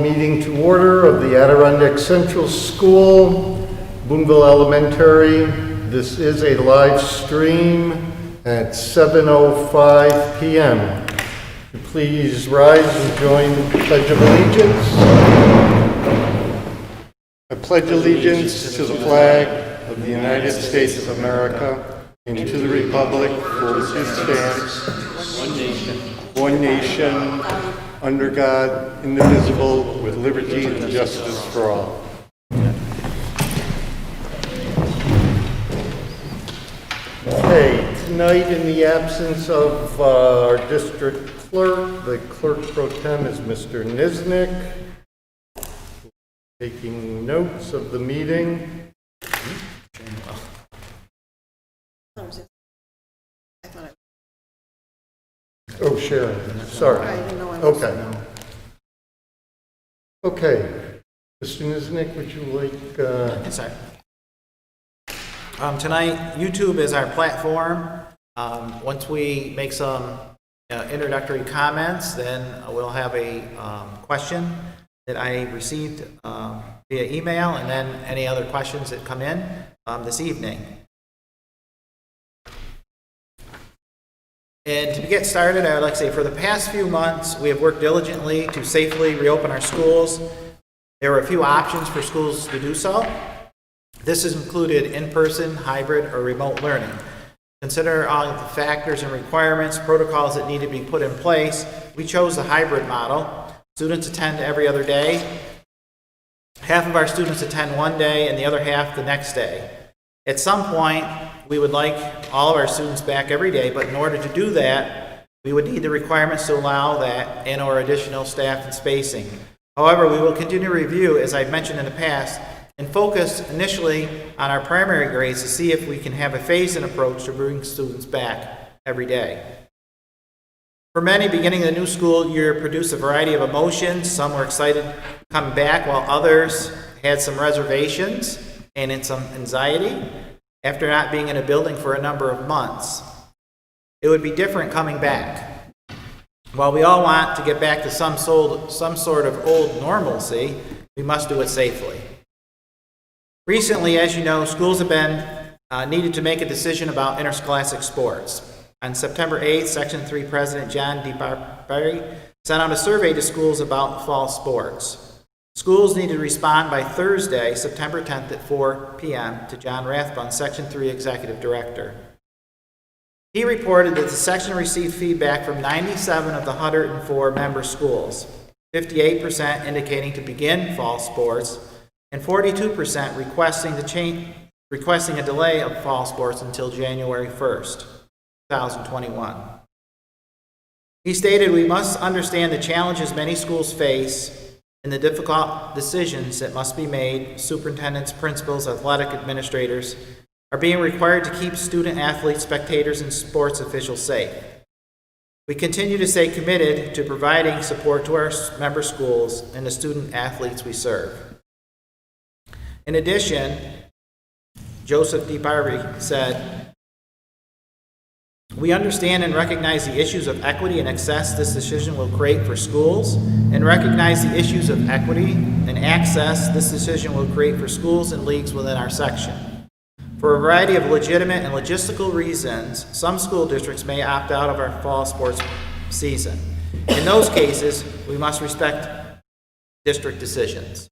meeting to order of the Adirondack Central School, Boonville Elementary. This is a live stream at 7:05 p.m. Please rise and join the Pledge of Allegiance. I pledge allegiance to the flag of the United States of America and to the republic for which it stands, one nation, under God, indivisible, with liberty and justice for all. Okay, tonight in the absence of our district clerk, the clerk pro tem is Mr. Niznik, taking notes of the meeting. Oh, Sharon, sorry. Okay. Okay. Mr. Niznik, would you like... Yes, sir. Tonight, YouTube is our platform. Once we make some introductory comments, then we'll have a question that I received via email, and then any other questions that come in this evening. And to get started, I would like to say for the past few months, we have worked diligently to safely reopen our schools. There were a few options for schools to do so. This has included in-person, hybrid, or remote learning. Consider all of the factors and requirements, protocols that need to be put in place. We chose the hybrid model. Students attend every other day. Half of our students attend one day and the other half the next day. At some point, we would like all of our students back every day, but in order to do that, we would need the requirements to allow that and or additional staff and spacing. However, we will continue to review, as I've mentioned in the past, and focus initially on our primary grades to see if we can have a phased-in approach to bring students back every day. For many, beginning the new school year produced a variety of emotions. Some were excited coming back, while others had some reservations and in some anxiety after not being in a building for a number of months. It would be different coming back. While we all want to get back to some sort of old normalcy, we must do it safely. Recently, as you know, schools have been needed to make a decision about interscholastic sports. On September 8th, Section 3 President John DeBarry sent out a survey to schools about fall sports. Schools need to respond by Thursday, September 10th at 4 p.m. to John Rathbun, Section 3 Executive Director. He reported that the section received feedback from 97 of the 104 member schools, 58% indicating to begin fall sports, and 42% requesting a delay of fall sports until January 1st, 2021. He stated, "We must understand the challenges many schools face and the difficult decisions that must be made. Superintendents, principals, athletic administrators are being required to keep student athletes, spectators, and sports officials safe. We continue to stay committed to providing support to our member schools and the student athletes we serve." In addition, Joseph DeBarry said, "We understand and recognize the issues of equity and access this decision will create for schools, and recognize the issues of equity and access this decision will create for schools and leagues within our section. For a variety of legitimate and logistical reasons, some school districts may opt out of our fall sports season. In those cases, we must respect district decisions."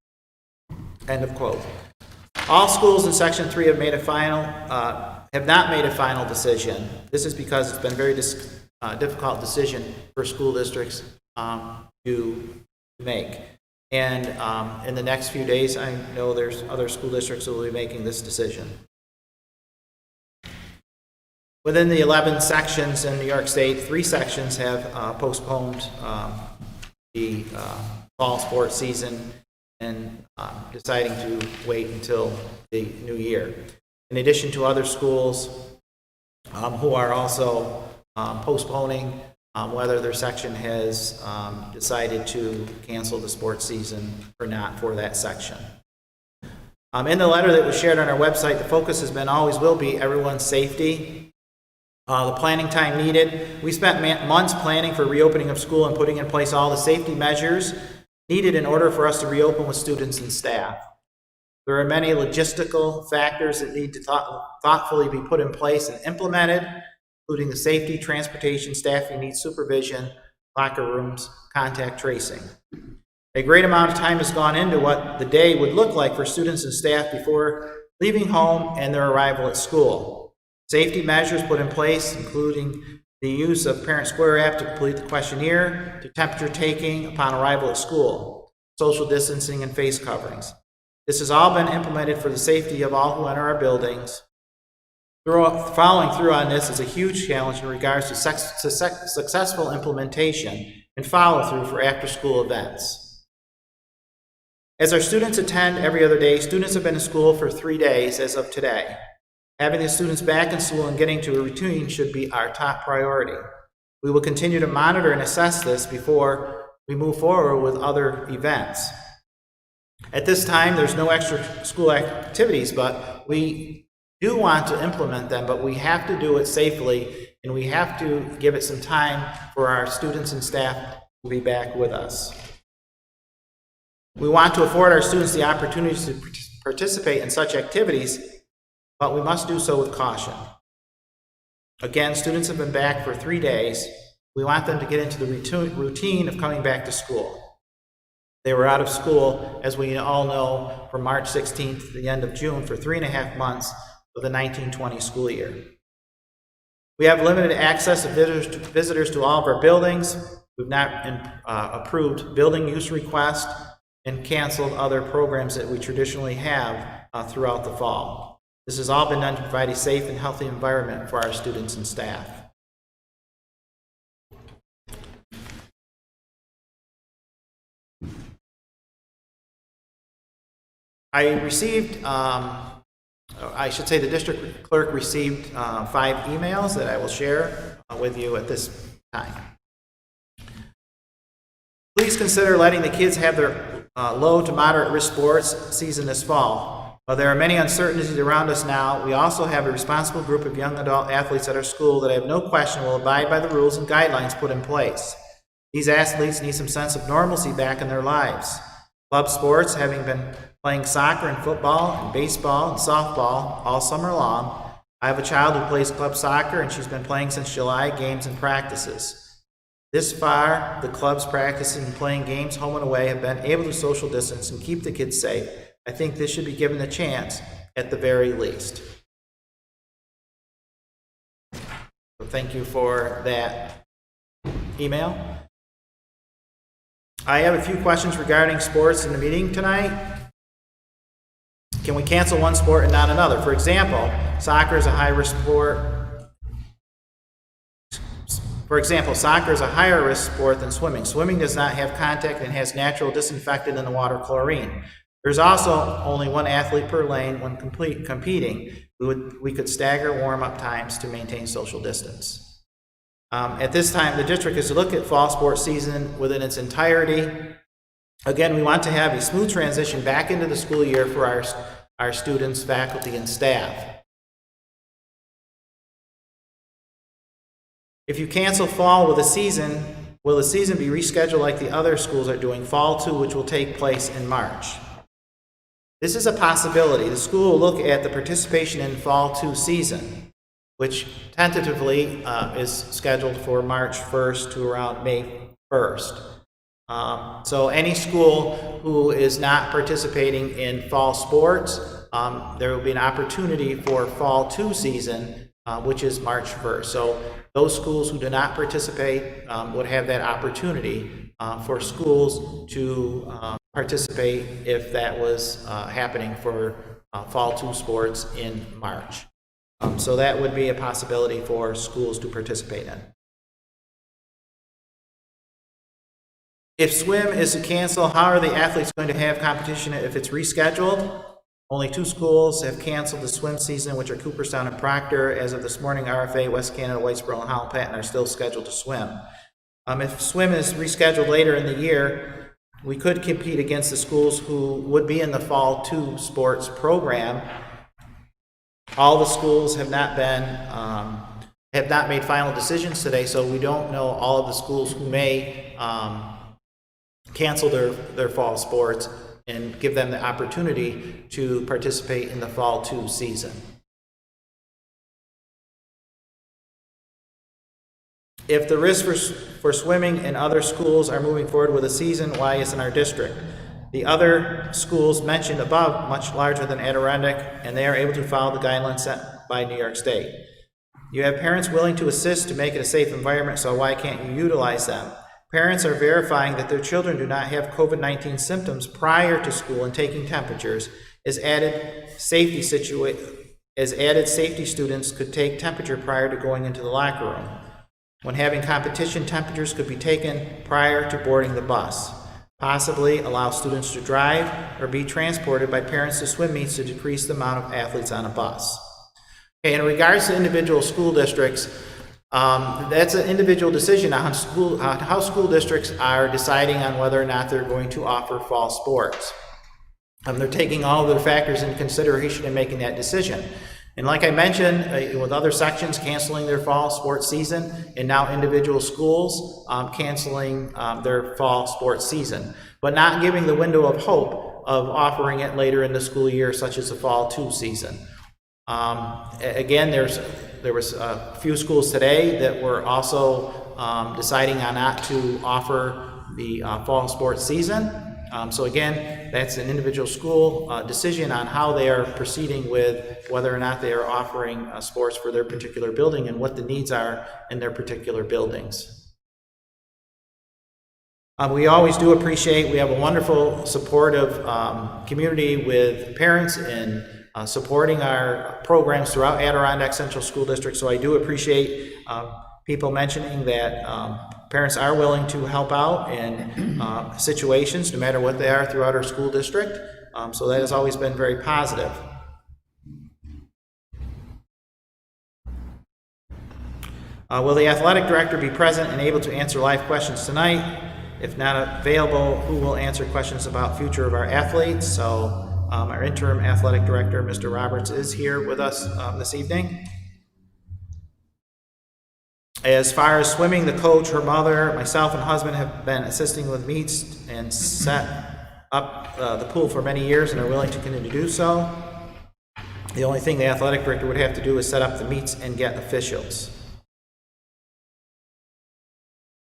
End of quote. All schools in Section 3 have not made a final decision. This is because it's been a very difficult decision for school districts to make. And in the next few days, I know there's other school districts that will be making this decision. Within the 11 sections in New York State, 3 sections have postponed the fall sports season and deciding to wait until the new year. In addition to other schools who are also postponing whether their section has decided to cancel the sports season or not for that section. In the letter that was shared on our website, the focus has been, always will be, everyone's safety. The planning time needed. We spent months planning for reopening of school and putting in place all the safety measures needed in order for us to reopen with students and staff. There are many logistical factors that need to thoughtfully be put in place and implemented, including the safety, transportation, staffing needs, supervision, locker rooms, contact tracing. A great amount of time has gone into what the day would look like for students and staff before leaving home and their arrival at school. Safety measures put in place, including the use of Parent Square app to complete the questionnaire, to temperature taking upon arrival at school, social distancing, and face coverings. This has all been implemented for the safety of all who enter our buildings. Following through on this is a huge challenge in regards to successful implementation and follow-through for after-school events. As our students attend every other day, students have been in school for 3 days as of today. Having the students back in school and getting to a routine should be our top priority. We will continue to monitor and assess this before we move forward with other events. At this time, there's no extra school activities, but we do want to implement them, but we have to do it safely, and we have to give it some time for our students and staff to be back with us. We want to afford our students the opportunity to participate in such activities, but we must do so with caution. Again, students have been back for 3 days. We want them to get into the routine of coming back to school. They were out of school, as we all know, from March 16th to the end of June for 3.5 months of the 1920 school year. We have limited access of visitors to all of our buildings. We've not approved building use requests and canceled other programs that we traditionally have throughout the fall. This has all been done to provide a safe and healthy environment for our students and staff. The district clerk received 5 emails that I will share with you at this time. Please consider letting the kids have their low to moderate risk sports season this fall. While there are many uncertainties around us now, we also have a responsible group of young adult athletes at our school that I have no question will abide by the rules and guidelines put in place. These athletes need some sense of normalcy back in their lives. Club sports, having been playing soccer and football and baseball and softball all summer long. I have a child who plays club soccer, and she's been playing since July, games and practices. This far, the clubs practicing and playing games home and away have been able to social distance and keep the kids safe. I think this should be given a chance at the very least. So thank you for that email. I have a few questions regarding sports in the meeting tonight. Can we cancel one sport and not another? For example, soccer is a high-risk sport. Soccer is a higher risk sport than swimming. Swimming does not have contact and has natural disinfectant in the water, chlorine. There's also only one athlete per lane when competing. We could stagger warm-up times to maintain social distance. At this time, the district is to look at fall sports season within its entirety. Again, we want to have a smooth transition back into the school year for our students, faculty, and staff. If you cancel fall with a season, will the season be rescheduled like the other schools are doing, fall 2, which will take place in March? This is a possibility. The school will look at the participation in fall 2 season, which tentatively is scheduled for March 1st to around May 1st. So any school who is not participating in fall sports, there will be an opportunity for fall 2 season, which is March 1st. So those schools who do not participate would have that opportunity for schools to participate if that was happening for fall 2 sports in March. So that would be a possibility for schools to participate in. If swim is to cancel, how are the athletes going to have competition if it's rescheduled? Only 2 schools have canceled the swim season, which are Cooperstown and Proctor. As of this morning, RFA, West Canada, Whitesboro, and Holland Patton are still scheduled to swim. If swim is rescheduled later in the year, we could compete against the schools who would be in the fall 2 sports program. All the schools have not made final decisions today, so we don't know all of the schools who may cancel their fall sports and give them the opportunity to participate in the fall 2 season. If the risk for swimming in other schools are moving forward with a season, why isn't our district? The other schools mentioned above much larger than Adirondack, and they are able to follow the guidelines set by New York State. You have parents willing to assist to make it a safe environment, so why can't you utilize them? Parents are verifying that their children do not have COVID-19 symptoms prior to school and taking temperatures, as added safety students could take temperature prior to going into the locker room. When having competition, temperatures could be taken prior to boarding the bus. Possibly allow students to drive or be transported by parents to swim meets to decrease the amount of athletes on a bus. Okay, in regards to individual school districts, that's an individual decision on how school districts are deciding on whether or not they're going to offer fall sports. They're taking all of their factors into consideration in making that decision. And like I mentioned, with other sections canceling their fall sports season, and now individual schools canceling their fall sports season, but not giving the window of hope of offering it later in the school year, such as the fall 2 season. Again, there was a few schools today that were also deciding on not to offer the fall sports season. So again, that's an individual school decision on how they are proceeding with whether or not they are offering sports for their particular building and what the needs are in their particular buildings. We always do appreciate, we have a wonderful supportive community with parents and supporting our programs throughout Adirondack Central School District. So I do appreciate people mentioning that parents are willing to help out in situations, no matter what they are, throughout our school district. So that has always been very positive. Will the athletic director be present and able to answer live questions tonight? If not available, who will answer questions about future of our athletes? So our interim athletic director, Mr. Roberts, is here with us this evening. As far as swimming, the coach, her mother, myself, and husband have been assisting with meets and set up the pool for many years and are willing to continue to do so. The only thing the athletic director would have to do is set up the meets and get officials.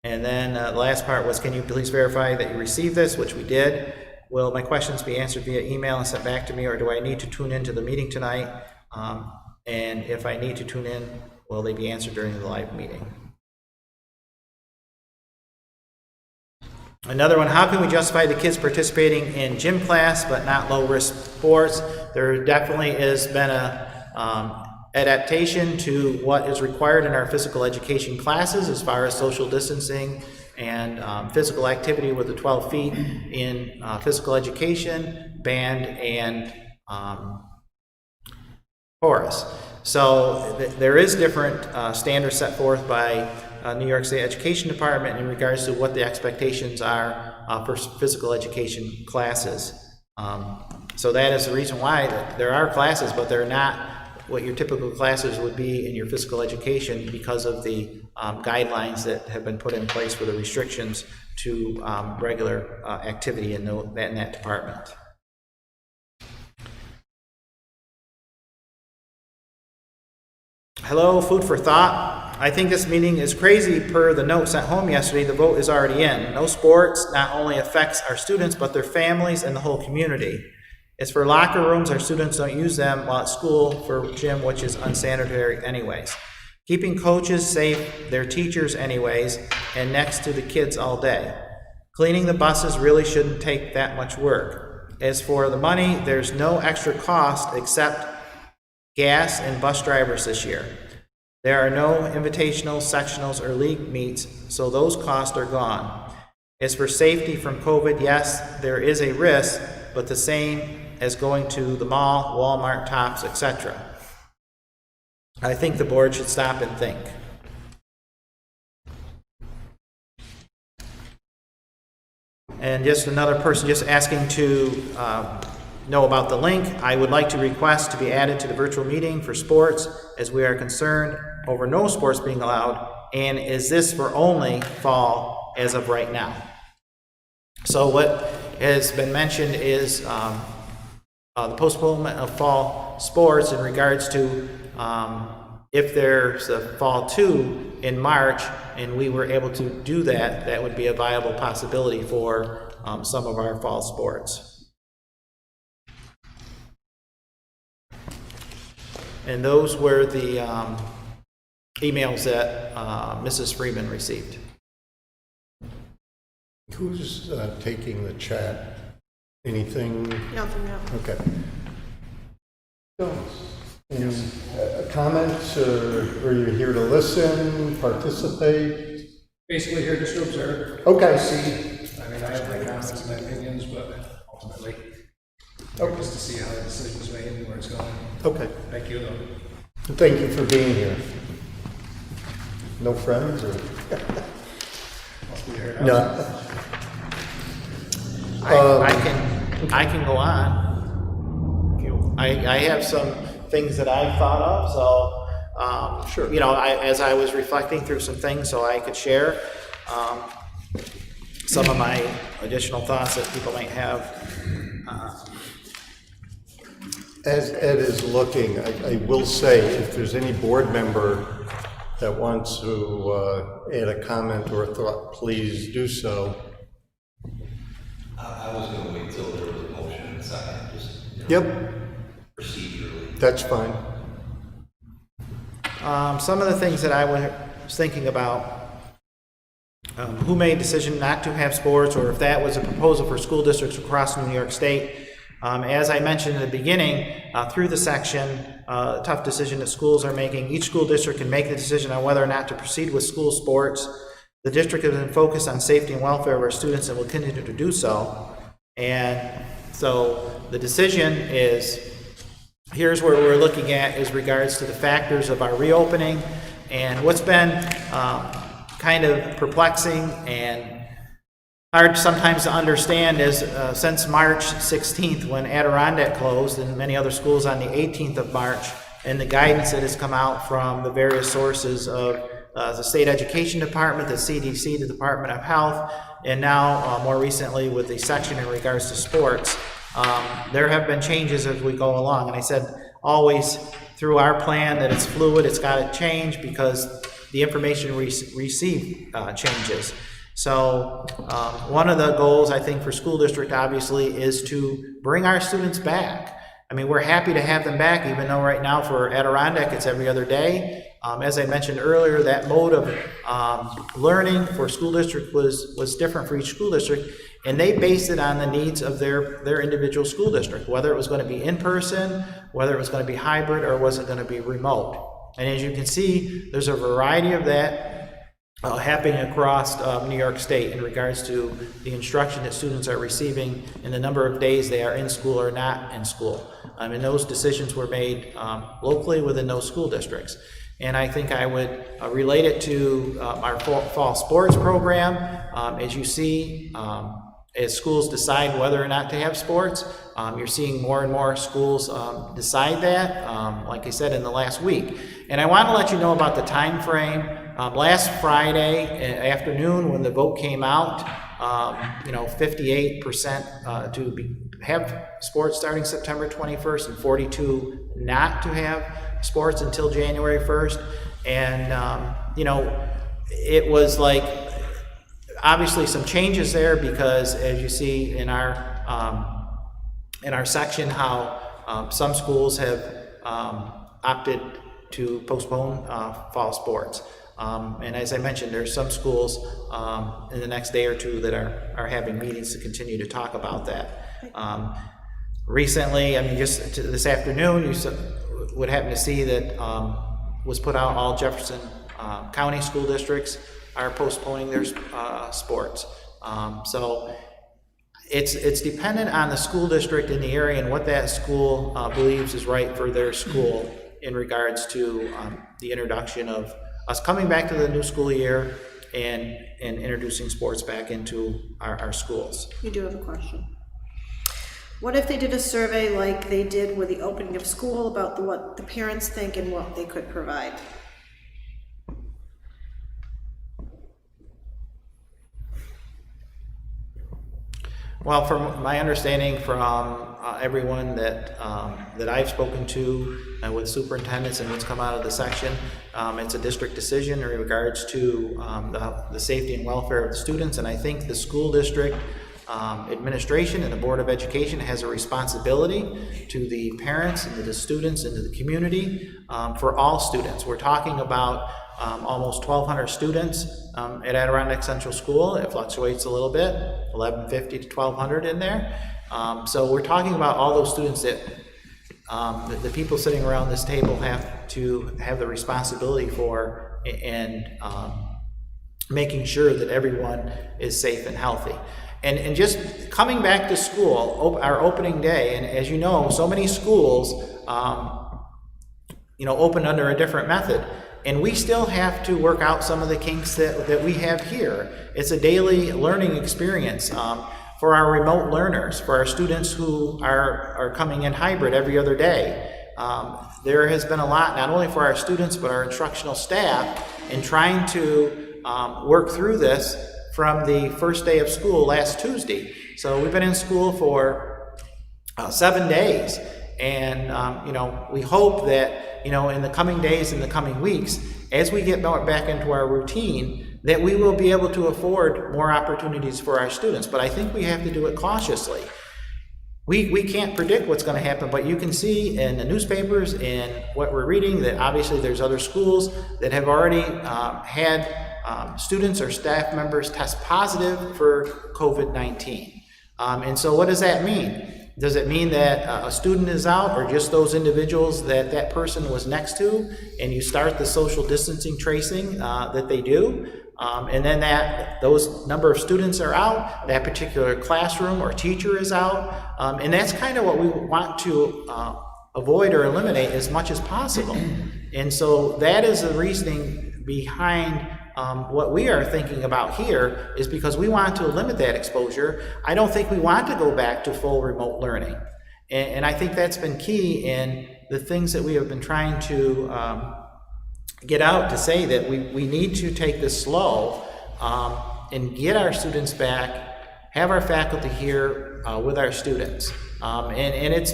And then the last part was, can you please verify that you received this, which we did. Will my questions be answered via email and sent back to me, or do I need to tune into the meeting tonight? And if I need to tune in, will they be answered during the live meeting? Another one, how can we justify the kids participating in gym class but not low-risk sports? There definitely has been a adaptation to what is required in our physical education classes as far as social distancing and physical activity with the 12 feet in physical education, band, and chorus. So there is different standards set forth by New York State Education Department in regards to what the expectations are for physical education classes. So that is the reason why there are classes, but they're not what your typical classes would be in your physical education because of the guidelines that have been put in place for the restrictions to regular activity in that department. Hello, food for thought. I think this meeting is crazy per the note sent home yesterday. The vote is already in. No sports not only affects our students, but their families and the whole community. As for locker rooms, our students don't use them while at school for gym, which is unsanitary anyways. Keeping coaches safe, their teachers anyways, and next to the kids all day. Cleaning the buses really shouldn't take that much work. As for the money, there's no extra cost except gas and bus drivers this year. There are no invitational, sectionals, or league meets, so those costs are gone. As for safety from COVID, yes, there is a risk, but the same as going to the mall, Walmart, Tops, etc. I think the board should stop and think. And just another person just asking to know about the link. I would like to request to be added to the virtual meeting for sports, as we are concerned over no sports being allowed. And is this for only fall as of right now? So what has been mentioned is the postponement of fall sports in regards to if there's a fall 2 in March and we were able to do that, that would be a viable possibility for some of our fall sports. And those were the emails that Mrs. Freeman received. Who's taking the chat? Anything? Nothing, no. Okay. Any comments, or are you here to listen, participate? Basically here just to observe. Okay. See, I mean, I have my comments and my opinions, but ultimately, just to see how the decision was made and where it's going. Okay. Thank you, though. Thank you for being here. No friends, or? Must be heard. No. I can go on. I have some things that I thought of, so Sure. you know, as I was reflecting through some things, so I could share some of my additional thoughts that people might have. As Ed is looking, I will say, if there's any board member that wants to add a comment or a thought, please do so. I was going to wait till there was a motion and a second, just, you know, Yep, procedurally. that's fine. Some of the things that I was thinking about, who made decision not to have sports, or if that was a proposal for school districts across New York State. As I mentioned in the beginning, through the section, tough decision that schools are making. Each school district can make the decision on whether or not to proceed with school sports. The district has been focused on safety and welfare of our students and will continue to do so. And so the decision is, here's where we're looking at is regards to the factors of our reopening. And what's been kind of perplexing and hard sometimes to understand is since March 16th, when Adirondack closed and many other schools on the 18th of March, and the guidance that has come out from the various sources of the State Education Department, the CDC, the Department of Health, and now more recently with the section in regards to sports, there have been changes as we go along. And I said always through our plan that it's fluid, it's got to change because the information we receive changes. So one of the goals I think for school district obviously is to bring our students back. I mean, we're happy to have them back, even though right now for Adirondack it's every other day. As I mentioned earlier, that mode of learning for school district was different for each school district, and they based it on the needs of their individual school district, whether it was going to be in person, whether it was going to be hybrid, or was it going to be remote. And as you can see, there's a variety of that happening across New York State in regards to the instruction that students are receiving and the number of days they are in school or not in school. And those decisions were made locally within those school districts. And I think I would relate it to our fall sports program. As you see, as schools decide whether or not to have sports, you're seeing more and more schools decide that, like I said, in the last week. And I want to let you know about the time frame. Last Friday afternoon when the vote came out, 58% to have sports starting September 21st and 42 not to have sports until January 1st. And, it was like, obviously some changes there because as you see in our section how some schools have opted to postpone fall sports. And as I mentioned, there's some schools in the next day or two that are having meetings to continue to talk about that. Recently, I mean, just this afternoon, you would happen to see that was put out all Jefferson County school districts are postponing their sports. So it's dependent on the school district in the area and what that school believes is right for their school in regards to the introduction of us coming back to the new school year and introducing sports back into our schools. You do have a question. What if they did a survey like they did with the opening of school about what the parents think and what they could provide? Well, from my understanding from everyone that that I've spoken to with superintendents and what's come out of the section, it's a district decision in regards to the safety and welfare of the students, and I think the school district administration and the Board of Education has a responsibility to the parents and to the students and to the community for all students. We're talking about almost 1,200 students at Adirondack Central School. It fluctuates a little bit, 1,150 to 1,200 in there. So we're talking about all those students that the people sitting around this table have to have the responsibility for, and making sure that everyone is safe and healthy. And just coming back to school, our opening day, and as you know, so many schools, open under a different method. And we still have to work out some of the kinks that we have here. It's a daily learning experience for our remote learners, for our students who are coming in hybrid every other day. There has been a lot, not only for our students, but our instructional staff in trying to work through this from the first day of school last Tuesday. So we've been in school for 7 days. And, we hope that, in the coming days and the coming weeks, as we get back into our routine, that we will be able to afford more opportunities for our students. But I think we have to do it cautiously. We can't predict what's going to happen, but you can see in the newspapers and what we're reading that obviously there's other schools that have already had students or staff members test positive for COVID-19. And so what does that mean? Does it mean that a student is out, or just those individuals that person was next to, and you start the social distancing tracing that they do, and then those number of students are out, that particular classroom or teacher is out, and that's kind of what we want to avoid or eliminate as much as possible. And so that is the reasoning behind what we are thinking about here, is because we want to limit that exposure. I don't think we want to go back to full remote learning. And I think that's been key in the things that we have been trying to get out, to say that we need to take this slow and get our students back, have our faculty here with our students. And it's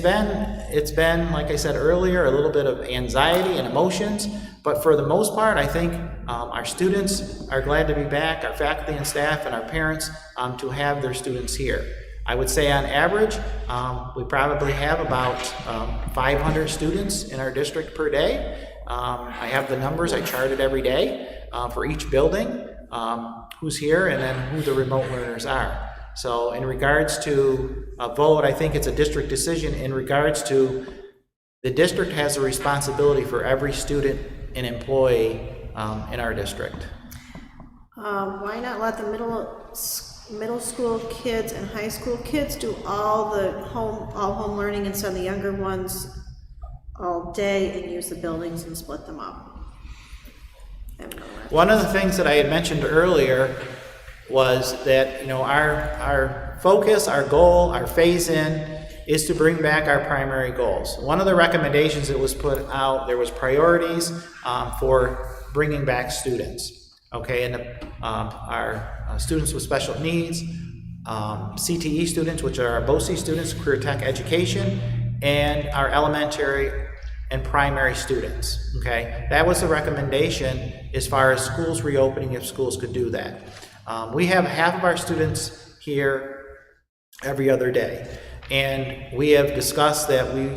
been, like I said earlier, a little bit of anxiety and emotions, but for the most part, I think our students are glad to be back, our faculty and staff and our parents to have their students here. I would say on average, we probably have about 500 students in our district per day. I have the numbers, I chart it every day for each building, who's here, and then who the remote learners are. So in regards to a vote, I think it's a district decision in regards to the district has a responsibility for every student and employee in our district. Why not let the middle school kids and high school kids do all home learning, and send the younger ones all day and use the buildings and split them up? One of the things that I had mentioned earlier was that our focus, our goal, our phase-in is to bring back our primary goals. One of the recommendations that was put out, there was priorities for bringing back students. Okay, and our students with special needs, CTE students, which are our BOCE students, career tech education, and our elementary and primary students. Okay, that was the recommendation as far as schools reopening, if schools could do that. We have half of our students here every other day, and we have discussed that we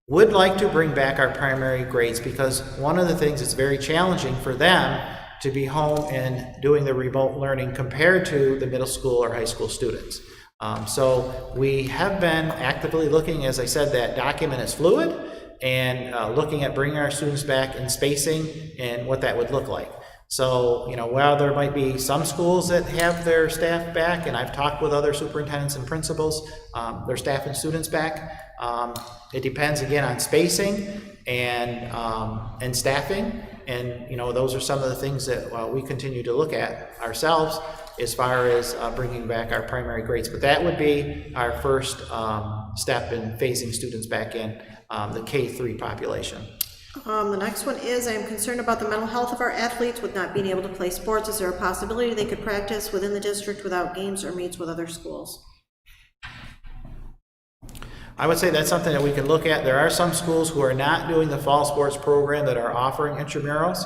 would like to bring back our primary grades, because one of the things that's very challenging for them to be home and doing the remote learning compared to the middle school or high school students. So we have been actively looking, as I said, that document is fluid, and looking at bringing our students back in spacing and what that would look like. So, while there might be some schools that have their staff back, and I've talked with other superintendents and principals, their staff and students back, it depends again on spacing and staffing. And, those are some of the things that we continue to look at ourselves as far as bringing back our primary grades. But that would be our first step in phasing students back in the K-3 population. The next one is, I am concerned about the mental health of our athletes with not being able to play sports. Is there a possibility they could practice within the district without games or meets with other schools? I would say that's something that we can look at. There are some schools who are not doing the fall sports program that are offering intramurals.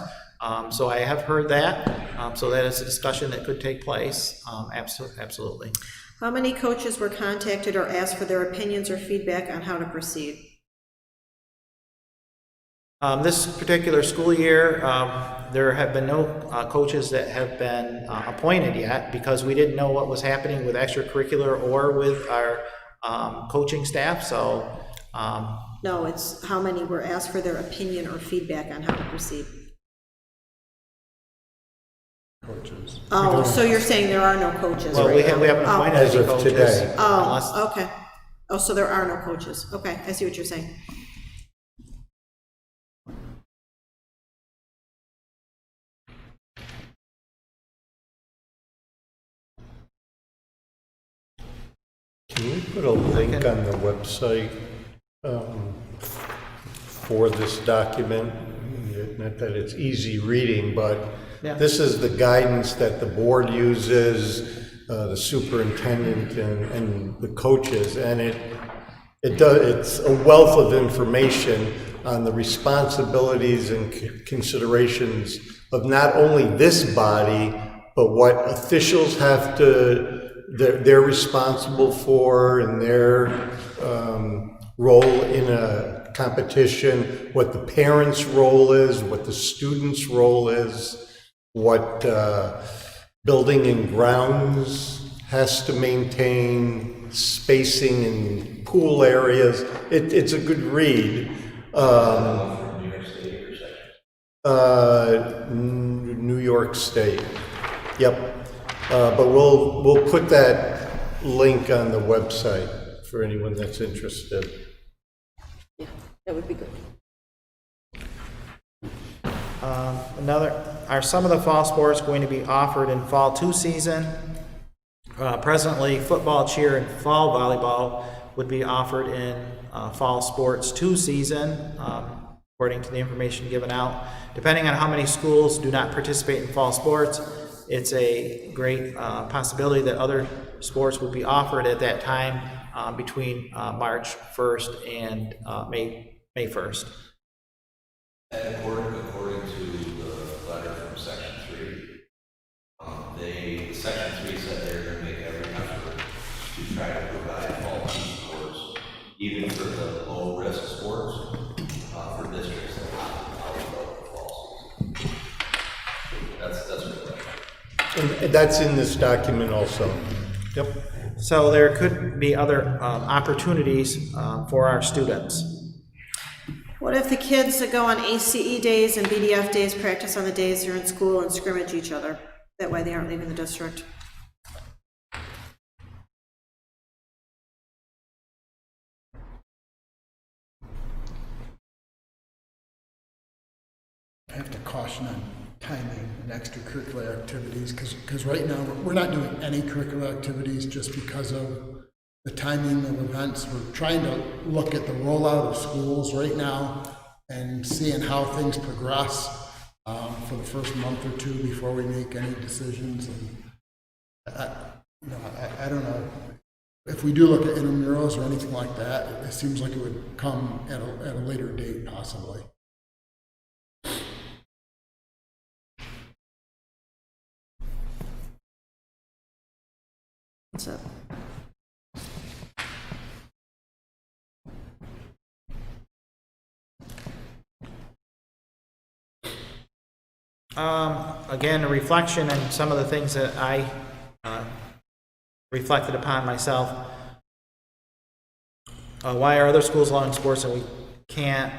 So I have heard that. So that is a discussion that could take place. Absolutely. How many coaches were contacted or asked for their opinions or feedback on how to proceed? This particular school year, there have been no coaches that have been appointed yet because we didn't know what was happening with extracurricular or with our coaching staff. So No, it's how many were asked for their opinion or feedback on how to proceed. Coaches. Oh, so you're saying there are no coaches well, right we now? haven't appointed As any of coaches. today. unless- Oh, okay. Oh, so there are no coaches. Okay, I see what you're saying. Can we put a link on the website for this document? Not that it's easy reading, but Yeah. this is the guidance that the board uses, the superintendent and the coaches, and it's a wealth of information on the responsibilities and considerations of not only this body, but what officials have to they're responsible for and their role in a competition, what the parents' role is, what the students' role is, what building and grounds has to maintain, spacing in pool areas. It's a good read. From New York State or section? New York State. Yep. But we'll put that link on the website for anyone that's interested. Yeah, that would be good. Are some of the fall sports going to be offered in fall 2 season? Presently, football, cheer, and fall volleyball would be offered in fall sports 2 season, according to the information given out. Depending on how many schools do not participate in fall sports, it's a great possibility that other sports would be offered at that time between March 1st and May 1st. And according to the letter from section 3, section 3 said they're going to make every effort to try to provide fall team sports, even for the low risk sports, for districts that have eligible for fall season. That's what And that's in this document also. Yep. So there could be other opportunities for our students. What if the kids that go on ACE days and BDF days practice on the days they're in school and scrimmage each other? That way they aren't leaving the district. I have to caution on timing and extracurricular activities, because right now, we're not doing any curricular activities just because of the timing of events. We're trying to look at the rollout of schools right now and seeing how things progress for the first month or two before we make any decisions. And I don't know. If we do look at intramurals or anything like that, it seems like it would come at a later date, possibly. What's up? Again, a reflection on some of the things that I reflected upon myself. Why are other schools allowing sports and we can't?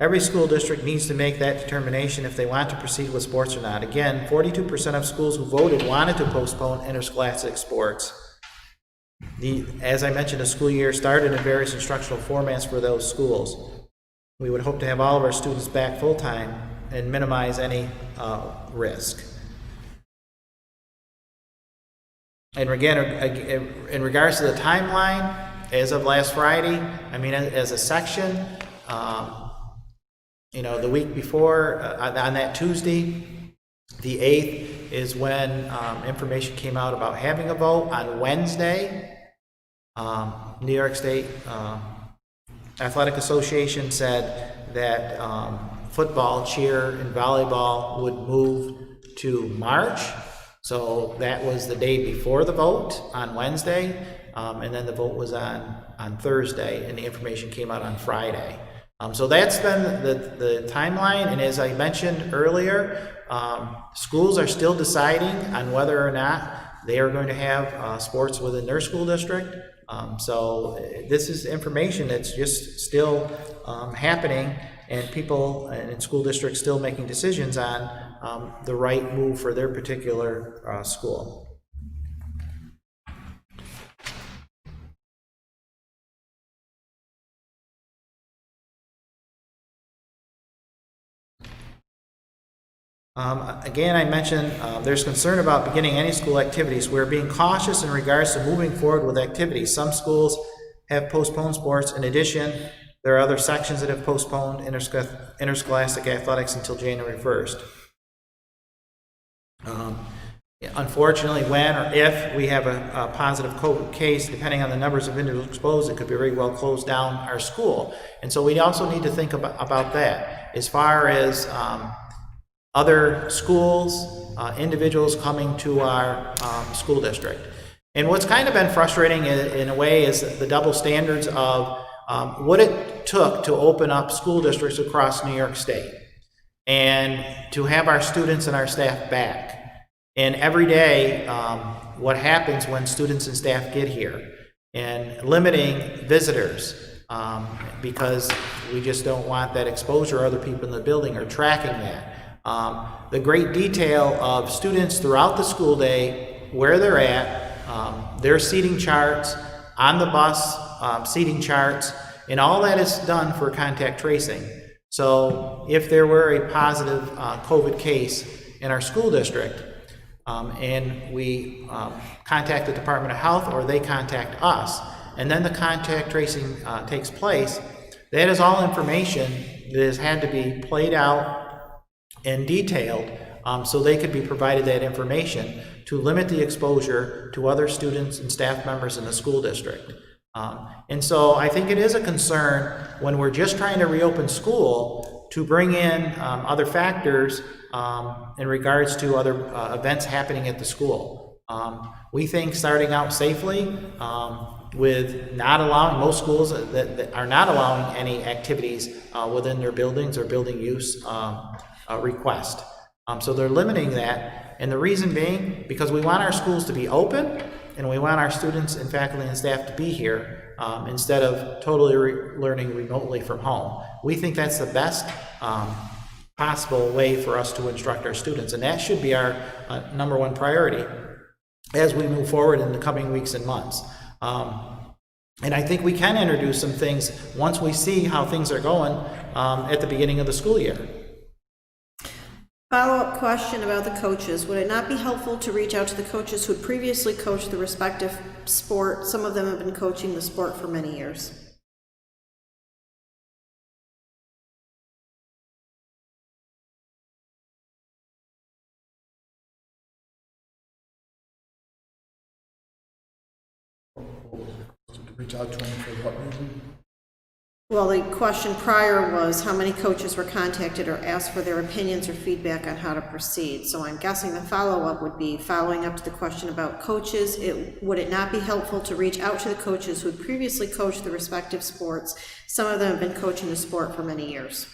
Every school district needs to make that determination if they want to proceed with sports or not. Again, 42% of schools who voted wanted to postpone interscholastic sports. As I mentioned, the school year started in various instructional formats for those schools. We would hope to have all of our students back full-time and minimize any risk. And again, in regards to the timeline, as of last Friday, I mean, as a section, the week before, on that Tuesday, the 8th, is when information came out about having a vote. On Wednesday, New York State Athletic Association said that football, cheer, and volleyball would move to March. So that was the day before the vote on Wednesday, and then the vote was on Thursday, and the information came out on Friday. So that's been the timeline, and as I mentioned earlier, schools are still deciding on whether or not they are going to have sports within their school district. So this is information that's just still happening, and people in school districts still making decisions on the right move for their particular school. Again, I mentioned there's concern about beginning any school activities. We're being cautious in regards to moving forward with activities. Some schools have postponed sports. In addition, there are other sections that have postponed interscholastic athletics until January 1st. Unfortunately, when or if we have a positive COVID case, depending on the numbers of individuals exposed, it could be very well close down our school. And so we also need to think about that. As far as other schools, individuals coming to our school district. And what's kind of been frustrating in a way is the double standards of what it took to open up school districts across New York State and to have our students and our staff back. And every day, what happens when students and staff get here, and limiting visitors because we just don't want that exposure or other people in the building are tracking that. The great detail of students throughout the school day, where they're at, their seating charts, on the bus seating charts, and all that is done for contact tracing. So if there were a positive COVID case in our school district, and we contact the Department of Health or they contact us, and then the contact tracing takes place, that is all information that has had to be played out and detailed so they could be provided that information to limit the exposure to other students and staff members in the school district. And so I think it is a concern when we're just trying to reopen school to bring in other factors in regards to other events happening at the school. We think starting out safely with not allowing, most schools that are not allowing any activities within their buildings or building use request. So they're limiting that, and the reason being because we want our schools to be open and we want our students and faculty and staff to be here instead of totally learning remotely from home. We think that's the best possible way for us to instruct our students, and that should be our number one priority as we move forward in the coming weeks and months. And I think we can introduce some things once we see how things are going at the beginning of the school year. Follow-up question about the coaches. Would it not be helpful to reach out to the coaches who had previously coached the respective sport? Some of them have been coaching the sport for many years. To reach out to them for what reason? Well, the question prior was how many coaches were contacted or asked for their opinions or feedback on how to proceed. So I'm guessing the follow-up would be following up to the question about coaches. Would it not be helpful to reach out to the coaches who had previously coached the respective sports? Some of them have been coaching the sport for many years.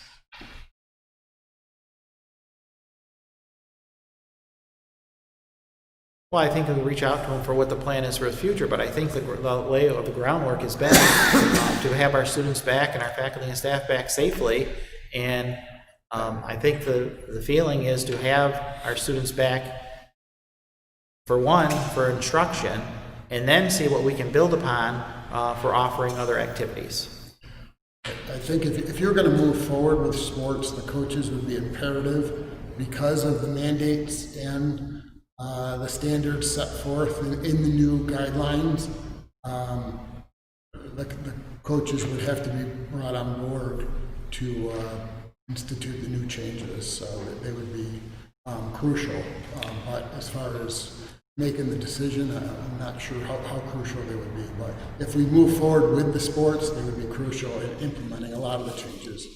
Well, I think we reach out to them for what the plan is for the future, but I think the way of the groundwork has been to have our students back and our faculty and staff back safely. And I think the feeling is to have our students back, for one, for instruction, and then see what we can build upon for offering other activities. I think if you're going to move forward with sports, the coaches would be imperative because of the mandates and the standards set forth in the new guidelines. The coaches would have to be brought on board to institute the new changes, so that they would be crucial. But as far as making the decision. I'm not sure how crucial they would be, but if we move forward with the sports, they would be crucial in implementing a lot of the changes.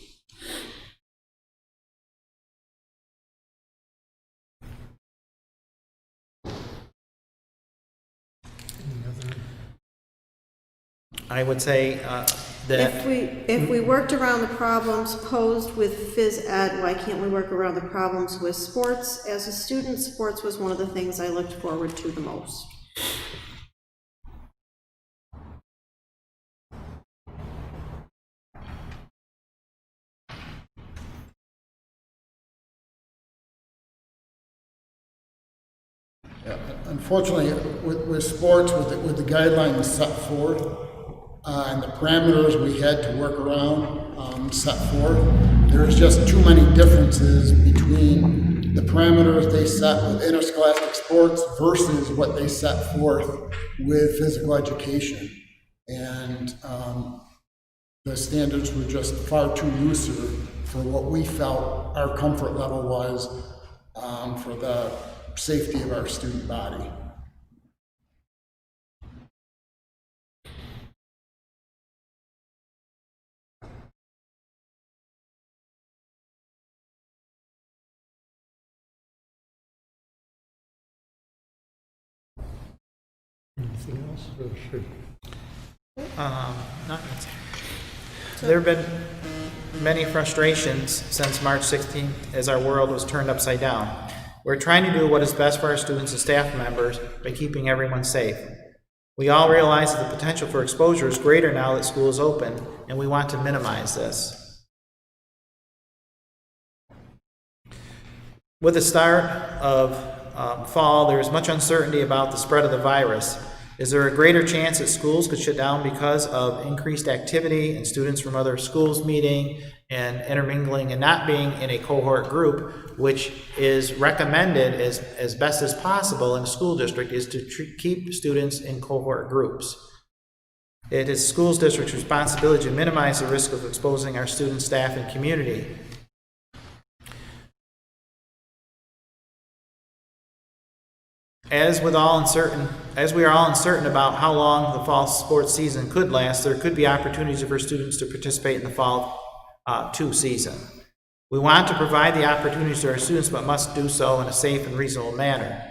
I would say that If we worked around the problems posed with phys ed, why can't we work around the problems with sports? As a student, sports was one of the things I looked forward to the most. Yeah, unfortunately, with sports, with the guidelines set forth, and the parameters we had to work around set forth, there's just too many differences between the parameters they set with interscholastic sports versus what they set forth with physical education. And the standards were just far too looser for what we felt our comfort level was for the safety of our student body. Anything else? Or should not- there have been many frustrations since March 16th as our world was turned upside down. We're trying to do what is best for our students and staff members by keeping everyone safe. We all realize that the potential for exposure is greater now that school is open, and we want to minimize this. With the start of fall, there is much uncertainty about the spread of the virus. Is there a greater chance that schools could shut down because of increased activity and students from other schools meeting and intermingling and not being in a cohort group, which is recommended as best as possible in a school district, is to keep students in cohort groups. It is schools district's responsibility to minimize the risk of exposing our students, staff, and community. As we are all uncertain about how long the fall sports season could last, there could be opportunities for students to participate in the fall 2 season. We want to provide the opportunities to our students, but must do so in a safe and reasonable manner.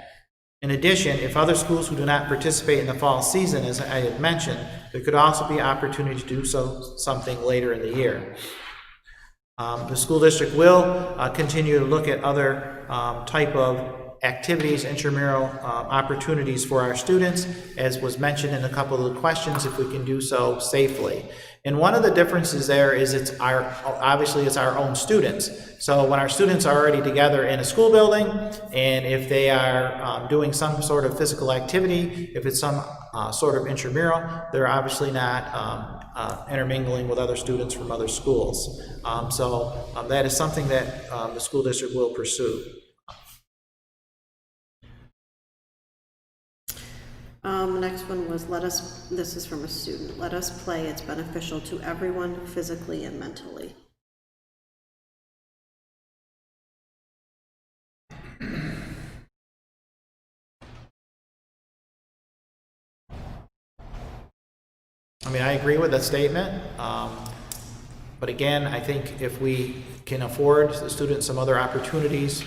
In addition, if other schools who do not participate in the fall season, as I had mentioned, there could also be opportunity to do something later in the year. The school district will continue to look at other type of activities, intramural opportunities for our students, as was mentioned in a couple of the questions, if we can do so safely. And one of the differences there is obviously it's our own students. So when our students are already together in a school building, and if they are doing some sort of physical activity, if it's some sort of intramural, they're obviously not intermingling with other students from other schools. So that is something that the school district will pursue. The next one was this is from a student, let us play, it's beneficial to everyone physically and mentally. I mean, I agree with that statement, but again, I think if we can afford the students some other opportunities,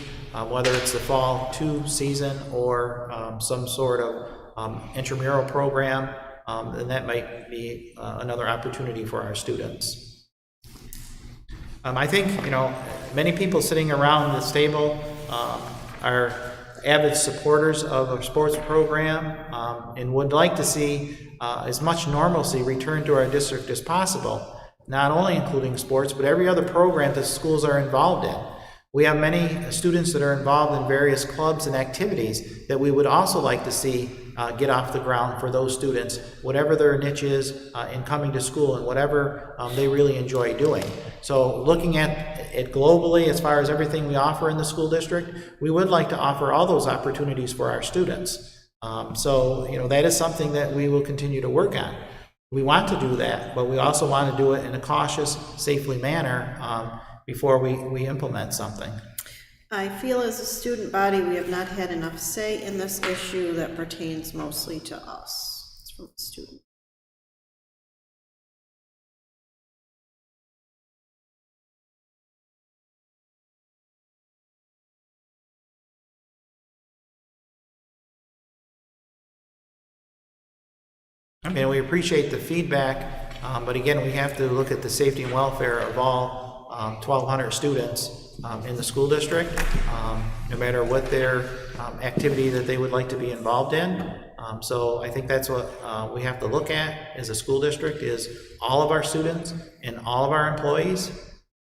whether it's the fall 2 season or some sort of intramural program, then that might be another opportunity for our students. I think, many people sitting around this table are avid supporters of a sports program and would like to see as much normalcy returned to our district as possible, not only including sports, but every other program that schools are involved in. We have many students that are involved in various clubs and activities that we would also like to see get off the ground for those students, whatever their niche is in coming to school and whatever they really enjoy doing. So looking at it globally, as far as everything we offer in the school district, we would like to offer all those opportunities for our students. So that is something that we will continue to work on. We want to do that, but we also want to do it in a cautious, safely manner before we implement something. I feel as a student body, we have not had enough say in this issue that pertains mostly to us. It's from a student. I mean, we appreciate the feedback, but again, we have to look at the safety and welfare of all 1,200 students in the school district, no matter what their activity that they would like to be involved in. So I think that's what we have to look at as a school district, is all of our students and all of our employees,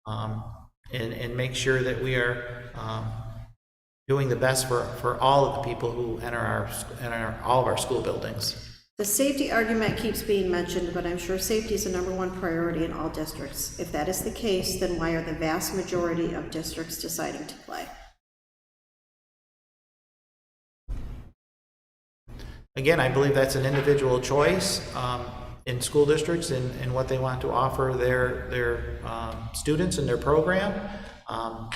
and make sure that we are doing the best for all of the people who enter all of our school buildings. The safety argument keeps being mentioned, but I'm sure safety is the #1 priority in all districts. If that is the case, then why are the vast majority of districts deciding to play? Again, I believe that's an individual choice in school districts and what they want to offer their students and their program.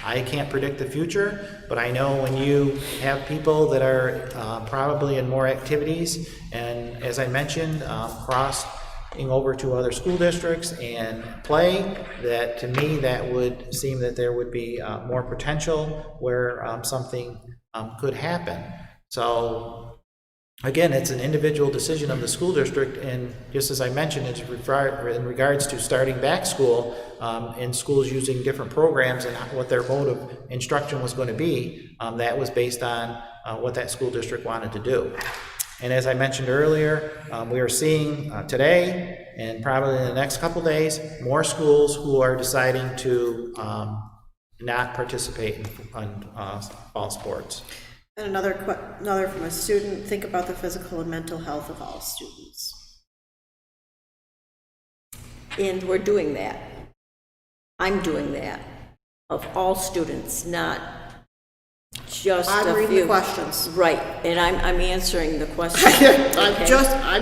I can't predict the future, but I know when you have people that are probably in more activities, and as I mentioned, crossing over to other school districts and play, that to me, that would seem that there would be more potential where something could happen. So again, it's an individual decision of the school district, and just as I mentioned, it's in regards to starting back school, in schools using different programs and what their mode of instruction was going to be, that was based on what that school district wanted to do. And as I mentioned earlier, we are seeing today, and probably in the next couple days, more schools who are deciding to not participate in fall sports. And another from a student, think about the physical and mental health of all students. And we're doing that. I'm doing that, of all students, not just I'm a reading few. the questions. Right, and I'm answering the question. I'm Okay.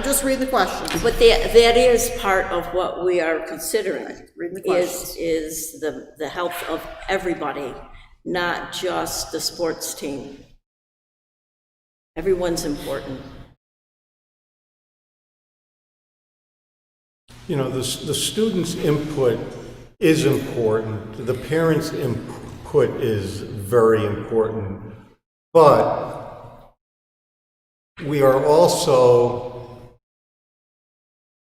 just reading the questions. But that is part of what we are considering, Reading the questions. is the health of everybody, not just the sports team. Everyone's important. You know, the students' input is important. The parents' input is very important. But we are also,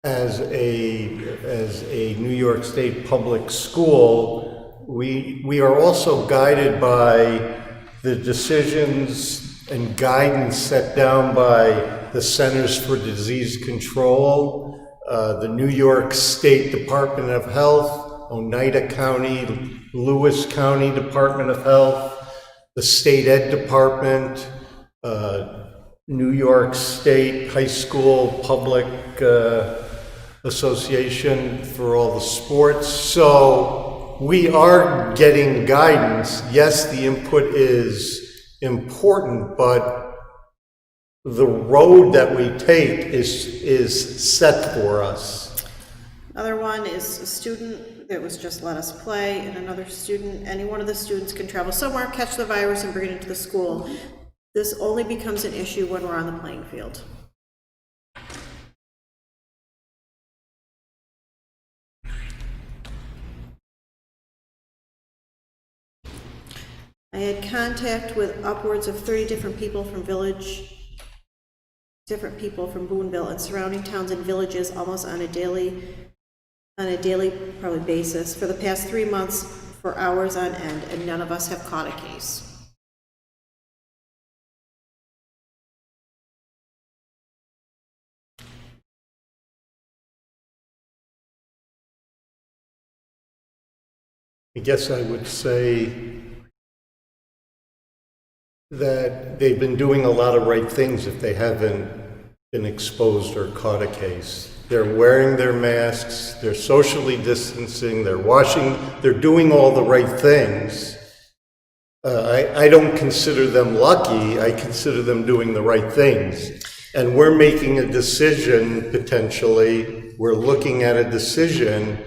as a New York State public school, we are also guided by the decisions and guidance set down by the Centers for Disease Control, the New York State Department of Health, Oneida County, Lewis County Department of Health, the State Ed Department, New York State High School Public Association for all the sports. So we are getting guidance. Yes, the input is important, but the road that we take is set for us. Another one is a student that was just let us play, and another student, any one of the students can travel somewhere, catch the virus, and bring it into the school. This only becomes an issue when we're on the playing field. I had contact with upwards of 30 different people from Boonville and surrounding towns and villages almost on a daily probably basis for the past 3 months for hours on end, and none of us have caught a case. I guess I would say that they've been doing a lot of right things if they haven't been exposed or caught a case. They're wearing their masks, they're socially distancing, they're washing, they're doing all the right things. I don't consider them lucky, I consider them doing the right things. And we're making a decision, potentially, we're looking at a decision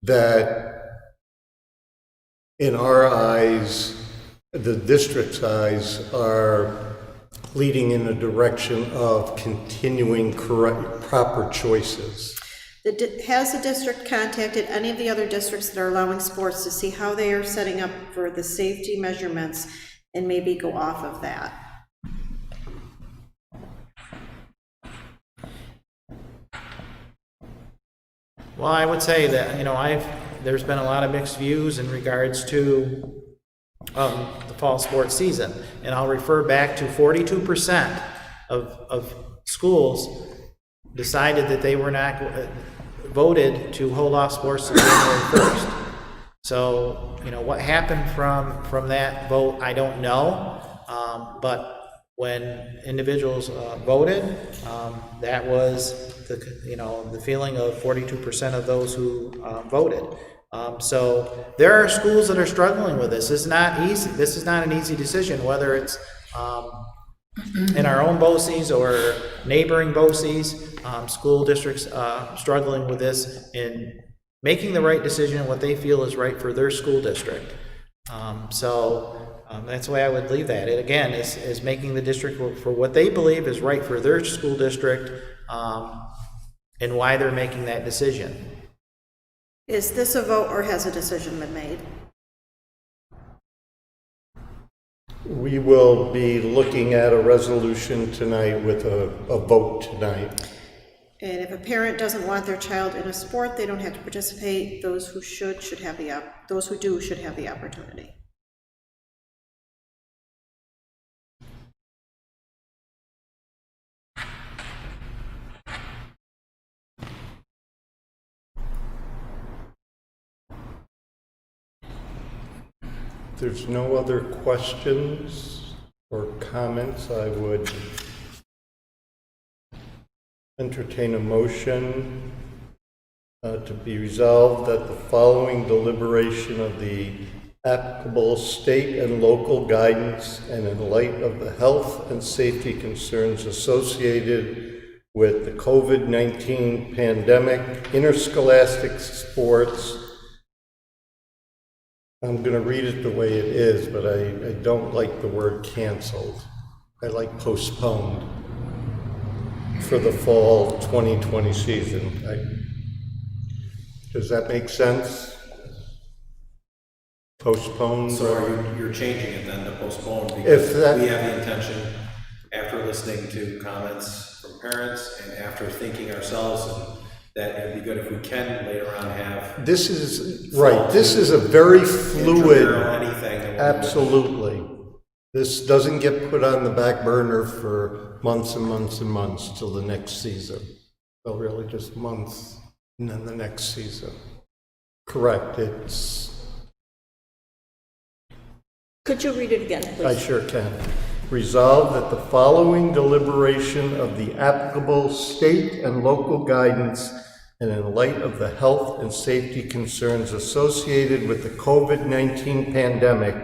that, in our eyes, the district's eyes are leading in the direction of continuing proper choices. Has the district contacted any of the other districts that are allowing sports to see how they are setting up for the safety measurements and maybe go off of that? Well, I would say that, there's been a lot of mixed views in regards to the fall sports season. And I'll refer back to 42% of schools decided that they were not voted to hold off sports until January 1st. So, what happened from that vote, I don't know. But when individuals voted, that was the feeling of 42% of those who voted. So there are schools that are struggling with this. It's not easy. This is not an easy decision, whether it's in our own BOCES or neighboring BOCES. School districts struggling with this in making the right decision, what they feel is right for their school district. That's the way I would leave that. It again is making the district work for what they believe is right for their school district, and why they're making that decision. Is this a vote or has a decision been made? We will be looking at a resolution tonight with a vote tonight. And if a parent doesn't want their child in a sport, they don't have to participate. Those who should have those who do should have the opportunity. If there's no other questions or comments, I would entertain a motion to be resolved that the following deliberation of the applicable state and local guidance and in light of the health and safety concerns associated with the COVID-19 pandemic, interscholastic sports. I'm going to read it the way it is, but I don't like the word canceled. I like postponed for the fall 2020 season. Does that make sense? Postponed? So you're changing it then to postpone If because that- we have the intention, after listening to comments from parents and after thinking ourselves, and that it'd be good if we can later on have. This is, right, this is a very fluid, Or anything. that we'll do. absolutely. This doesn't get put on the back burner for months and months and months till the next season. Well, really just months and then the next season. Correct, Could you read it again, please? I sure can. Resolved that the following deliberation of the applicable state and local guidance and in light of the health and safety concerns associated with the COVID-19 pandemic,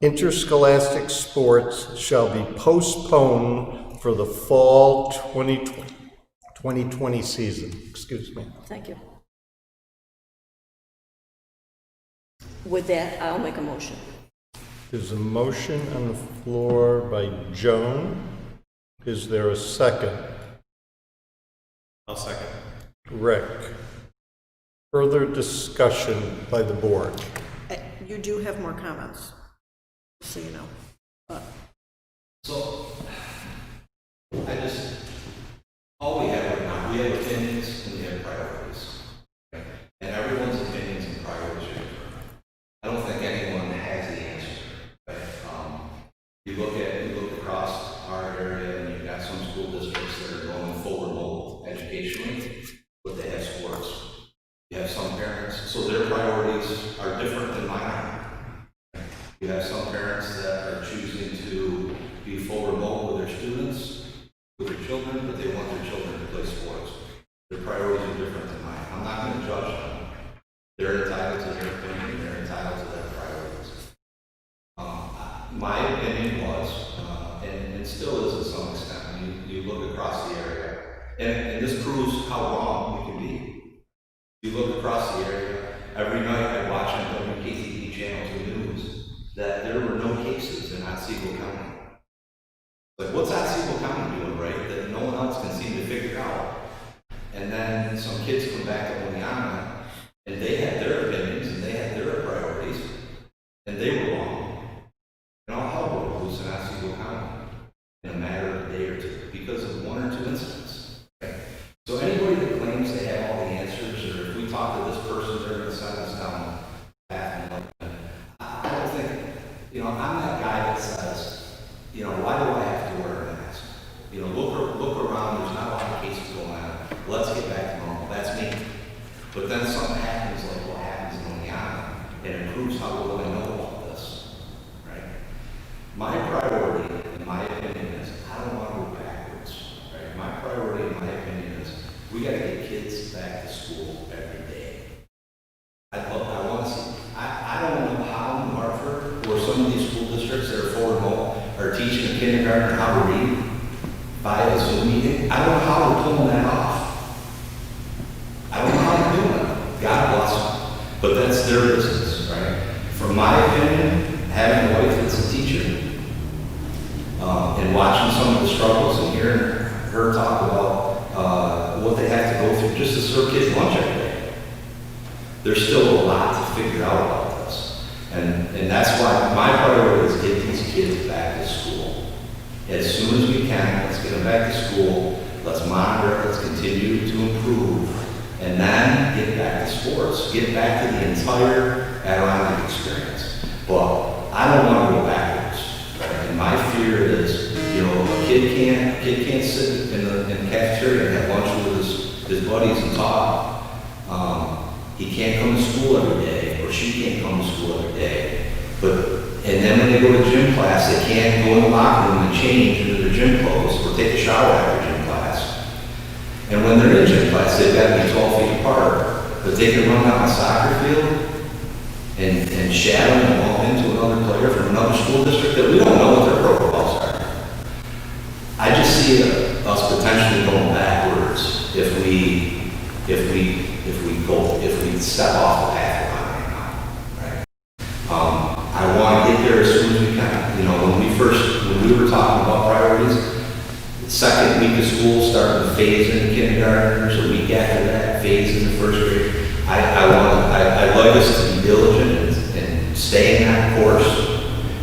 interscholastic sports shall be postponed for the fall 2020 season. Excuse me. Thank you. With that, I'll make a motion. There's a motion on the floor by Joan. Is there a second? I'll second. Rick. Further discussion by the board. You do have more comments, so you know. So, all we have right now, we have opinions and we have priorities. Okay? And everyone's opinions and priorities are different. I don't think anyone has the answer. Right? You look across our area and you've got some school districts that are going full remote educationally, but they have sports. You have some parents, so their priorities are different than mine are. You have some parents that are choosing to be full remote with their students, with their children, but they want their children to play sports. Their priorities are different than mine. I'm not going to judge them. They're entitled to their opinion. They're entitled to their priorities. My opinion was, and still is to some extent, when you look across the area, and this proves how wrong we can be. You look across the area, every night I watch on WKTV channels and news that there were no cases You know, I'm that guy that says, you know, why do I have to wear a mask? You know, look around, there's not a lot of cases going on. Let's get back to normal. That's me. But then something happens like what happens in Indiana, and it proves how little I know about this, right? My priority, in my opinion, is I don't want to go backwards, right? My priority, in my opinion, is we got to get kids back to school every day. I want to see, I don't know how in Hartford or some of these school districts that are forward home are teaching a kindergartner how to read via Zoom meeting. I don't know how they're pulling that off. I don't know how they're doing it. God bless them. But that's their business, right? From my opinion, having a wife that's a teacher, and watching some of the struggles and hearing her talk about what they have to go through just to serve kids lunch every day. There's still a lot to figure out about this. And that's why my priority is get these kids back to school. As soon as we can, let's get them back to school. Let's monitor it. Let's continue to improve. And then get back to sports. Get back to the entire Adirondack experience. But I don't want to go backwards. Right? And my fear is, you know, a kid can't sit in the cafeteria and have lunch with his buddies and talk. He can't come to school every day, or she can't come to school every day. And then when they go to gym class, they can't go in the locker room and change into their gym clothes or take a shower after gym class. And when they're in gym class, they've got to be 12 feet apart. But they can run down the soccer field and shadow and bump into another player from another school district that we don't know what their protocols are. I just see us potentially going backwards if we step off the path we're on right now, right? I want to get there as soon as we can. You know, when we were talking about priorities, the second week of school, starting to phase in kindergartners, a week after that, phase in the first grade. I'd like us to be diligent and stay in that course,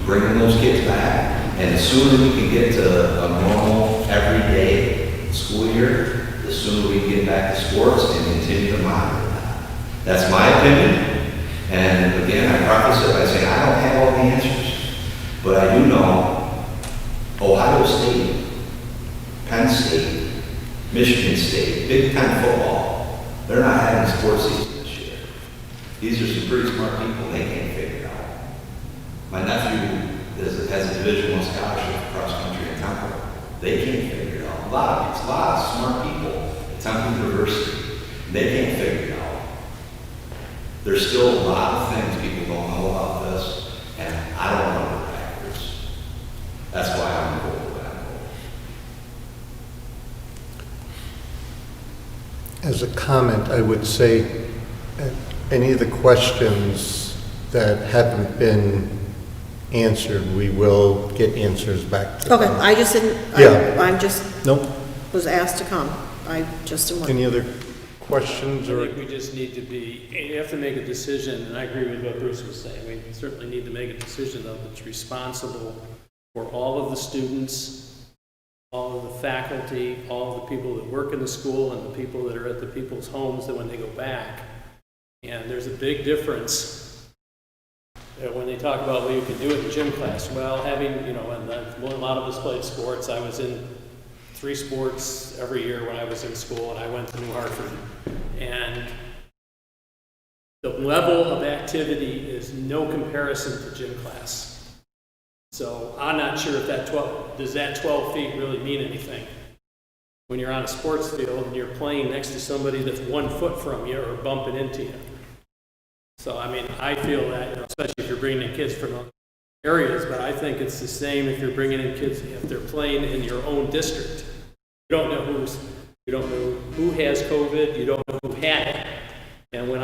bringing those kids back. And the sooner we can get to a normal, everyday school year, the sooner we can get back to sports and continue to monitor that. That's my opinion. And again, I preface it by saying I don't have all the answers. But I do know Ohio State, Penn State, Michigan State, Big Ten football, they're not having a sports season this year. These are some pretty smart people. They can't figure it out. My nephew has a Division I scholarship for cross country in Temple. They can't figure it out. A lot of smart people at Temple University. They can't figure it out. There's still a lot of things people don't know about this, and I don't want to go backwards. That's why I'm going to go back. As a comment, I would say any of the questions that haven't been answered, we will get answers back to. Okay, I just didn't, Yeah. I'm just, Nope. was asked to come. I just didn't want. Any other questions I or? think we just need to you have to make a decision, and I agree with what Bruce was saying. We certainly need to make a decision that's responsible for all of the students, all of the faculty, all of the people that work in the school, and the people that are at the people's homes that when they go back. And there's a big difference when they talk about, well, you can do it in gym class. Well, having, you know, and a lot of us played sports. I was in 3 sports every year when I was in school, and I went to New Hartford. And the level of activity is no comparison to gym class. So I'm not sure if does that 12 feet really mean anything? When you're on a sports field and you're playing next to somebody that's 1 foot from you or bumping into you. So, I mean, I feel that, you know, especially if you're bringing in kids from other areas, but I think it's the same if you're bringing in kids, if they're playing in your own district. You don't know who has COVID, you don't know who had it. And when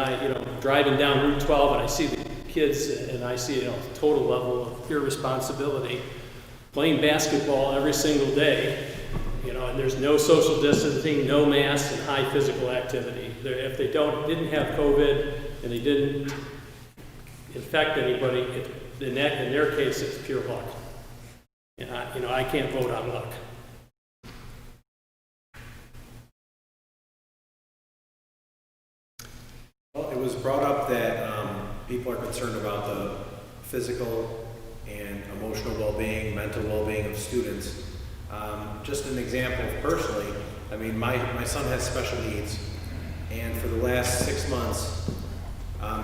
driving down Route 12 and I see the kids and I see, total level of irresponsibility, playing basketball every single day, and there's no social distancing, no masks, and high physical activity. If they didn't have COVID and they didn't infect anybody, in their case, it's pure luck. And I can't vote on luck. Well, it was brought up that people are concerned about the physical and emotional well-being, mental well-being of students. Just an example of personally, I mean, my son has special needs, and for the last 6 months,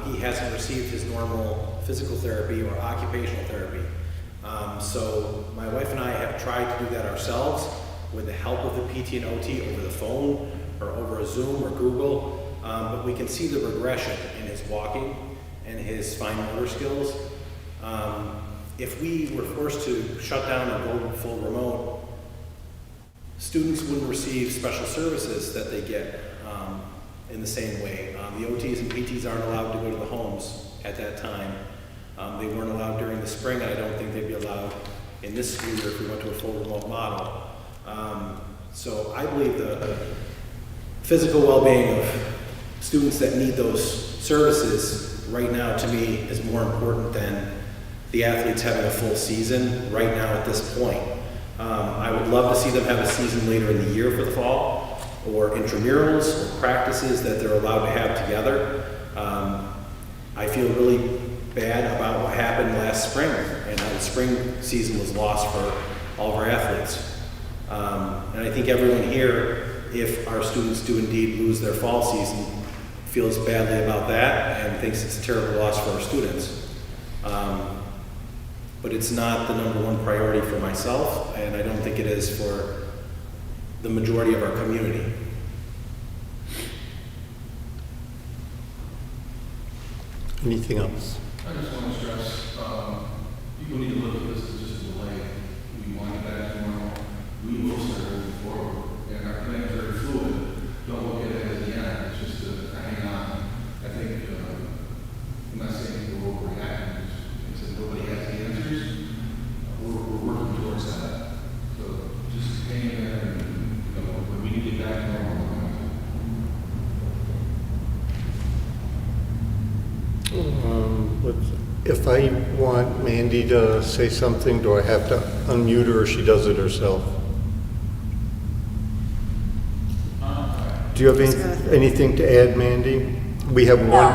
he hasn't received his normal physical therapy or occupational therapy. So my wife and I have tried to do that ourselves with the help of the PT and OT over the phone or over a Zoom or Google, but we can see the regression in his walking and his fine motor skills. If we were forced to shut down and go full remote, students wouldn't receive special services that they get in the same way. The OTs and PTs aren't allowed to go to the homes at that time. They weren't allowed during the spring, and I don't think they'd be allowed in this school year if we went to a full remote model. So I believe the physical well-being of students that need those services right now, to me, is more important than the athletes having a full season right now at this point. I would love to see them have a season later in the year for the fall, or intramurals, or practices that they're allowed to have together. I feel really bad about what happened last spring, and how the spring season was lost for all of our athletes. And I think everyone here, if our students do indeed lose their fall season, feels badly about that and thinks it's a terrible loss for our students. But it's not the #1 priority for myself, and I don't think it is for the majority of our community. Anything else? I just want to stress, people need to look at this as just a delay. We want it back tomorrow. We will start moving forward. And our plans are very fluid. Don't look at it as the end. It's just to hang on. I think, I'm not saying people will overreact. It's that nobody has the answers. We're working towards that. So just hang in there, and, when we get back tomorrow, If I want Mandy to say something, do I have to unmute her, or she does it herself? Do you have anything to add, Mandy? We have one.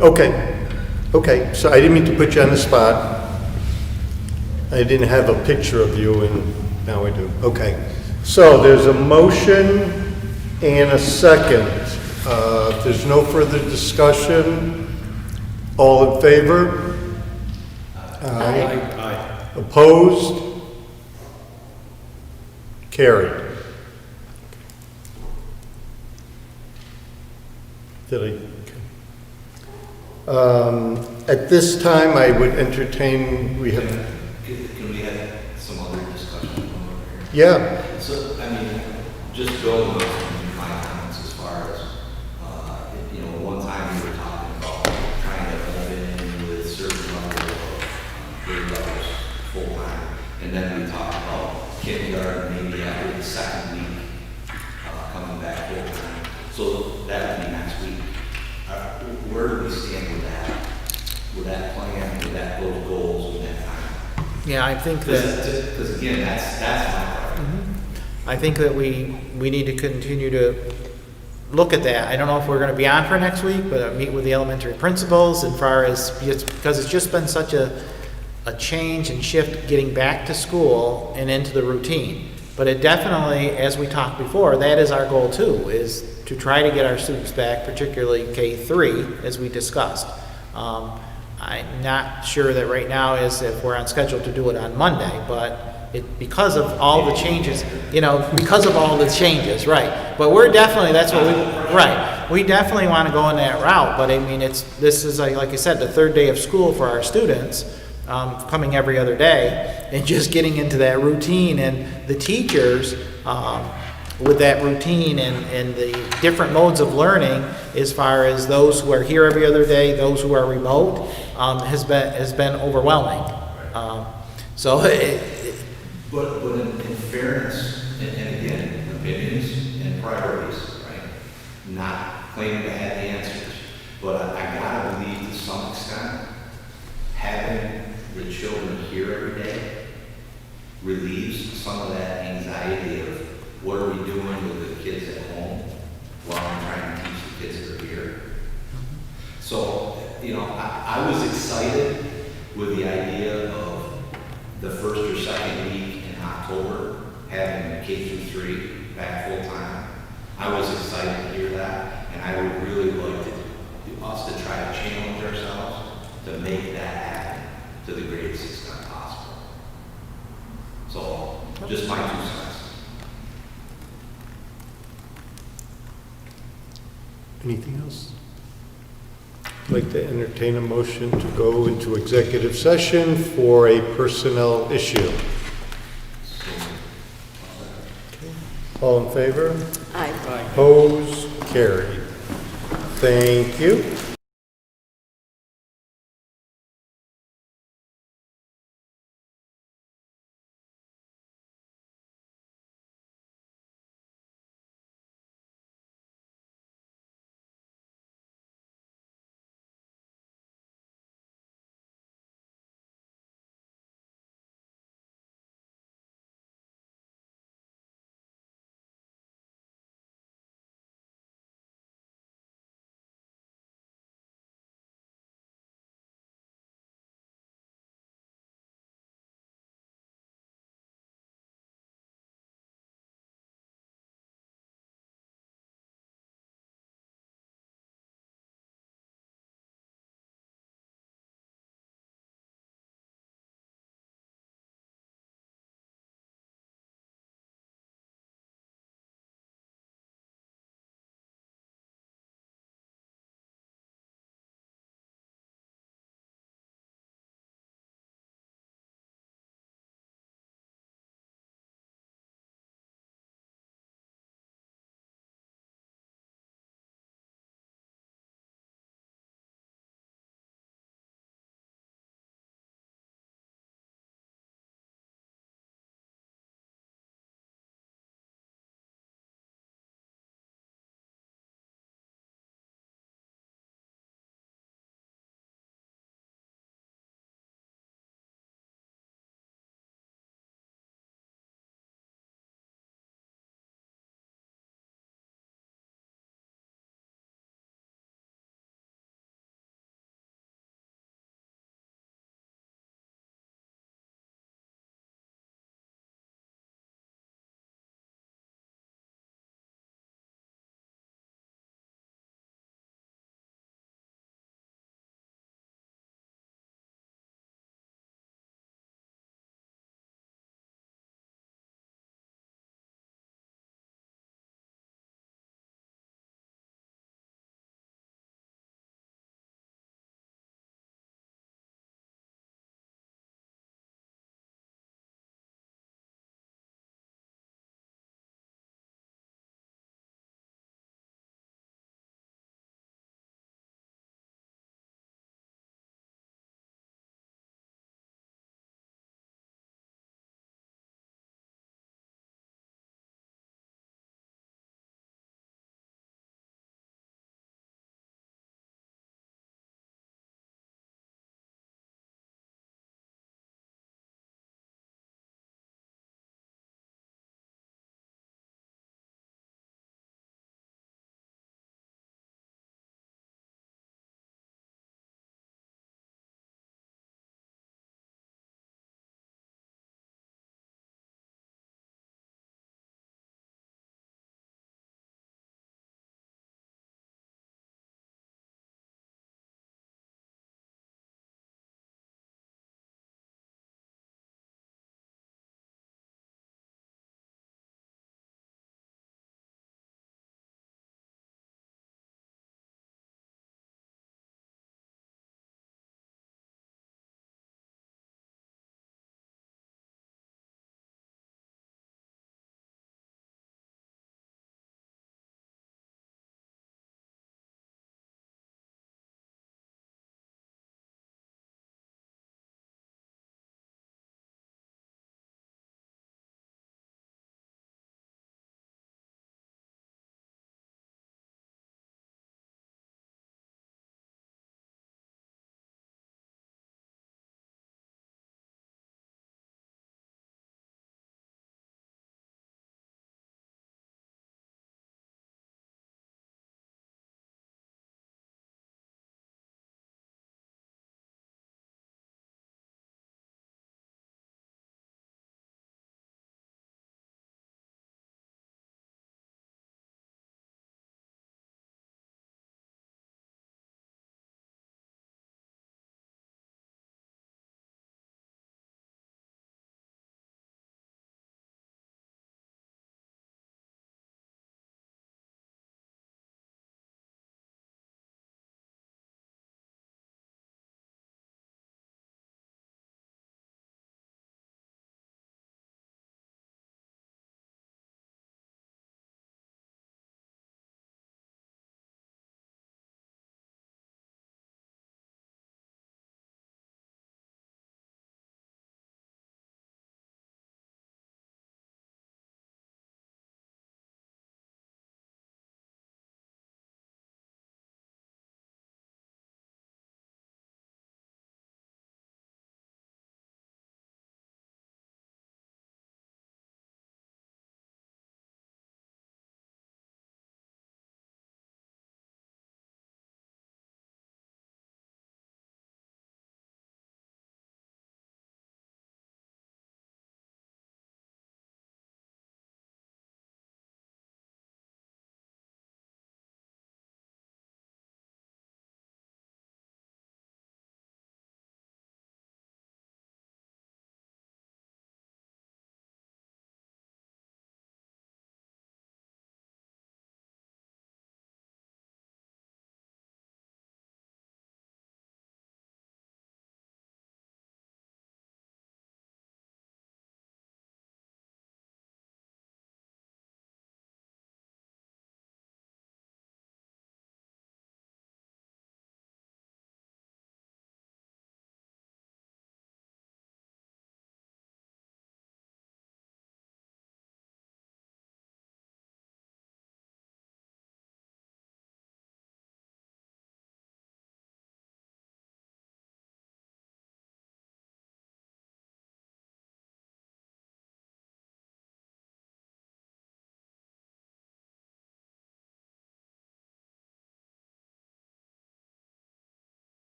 Okay, so I didn't mean to put you on the spot. I didn't have a picture of you, and now I do. Okay, so there's a motion and a second. If there's no further discussion, all in favor? Aye. Opposed? Carried. Did I? At this time, I would entertain, we have, Can we have some other discussion over here? yeah, So, I mean, just building on some of my comments as far as, one time we were talking about trying to open in with certain level of grade levels full time, and then we talked about kindergarten maybe after the second week coming back full time. So that would be next week. Where do we stand with that? With that plan, with those goals, with that time? Yeah, I think that. Because again, that's my priority. I think that we need to continue to look at that. I don't know if we're going to be on for next week, but meet with the elementary principals as far as, because it's just been such a change and shift getting back to school and into the routine. But it definitely, as we talked before, that is our goal too, is to try to get our students back, particularly K-3, as we discussed. I'm not sure that right now is if we're on schedule to do it on Monday, but because of all the changes, right. But we're definitely, that's what we definitely want to go in that route. But I mean, this is, like I said, the third day of school for our students, coming every other day, and just getting into that routine, and the teachers, with that routine and the different modes of learning, as far as those who are here every other day, those who are remote, has been overwhelming. But in fairness, and again, opinions and priorities, right? Not claiming to have the answers, but I gotta believe to some extent, having the children here every day relieves some of that anxiety of what are we doing with the kids at home while I'm trying to teach the kids that are here. So, I was excited with the idea of Just my 2 cents. Anything else? I'd like to entertain a motion to go into executive session for a personnel issue. All in favor? Aye. Opposed? Carried. Thank you.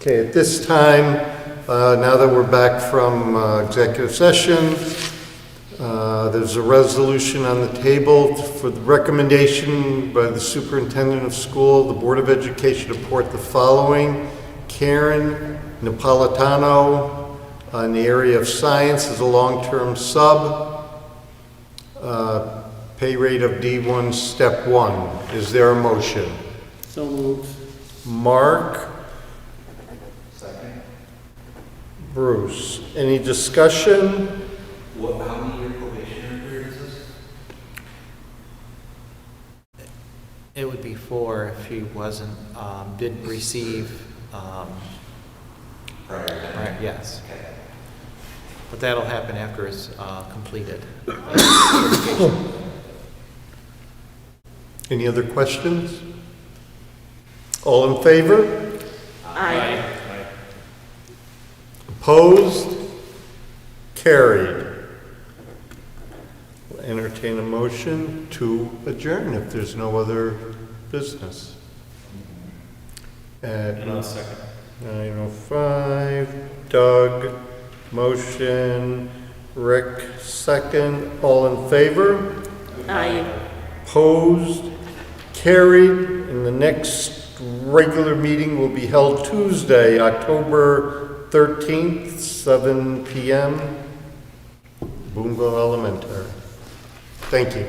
Okay, at this time, now that we're back from executive session, there's a resolution on the table for the recommendation by the superintendent of school, the Board of Education report the following. Karen Napolitano in the area of science as a long-term sub, pay rate of D1 step 1. Is there a motion? So moved. Mark? Second. Bruce? Any discussion? How many year probationary period is this? It would be 4 if he wasn't, didn't receive, Prior to that? right, yes. Okay. But that'll happen after it's completed. Any other questions? All in favor? Aye. Opposed? Carried. We'll entertain a motion to adjourn if there's no other business. At 9:05, Doug, motion, Rick, second. All in favor? Aye. Opposed? Carried. And the next regular meeting will be held Tuesday, October 13th, 7 p.m. Boonville Elementary. Thank you.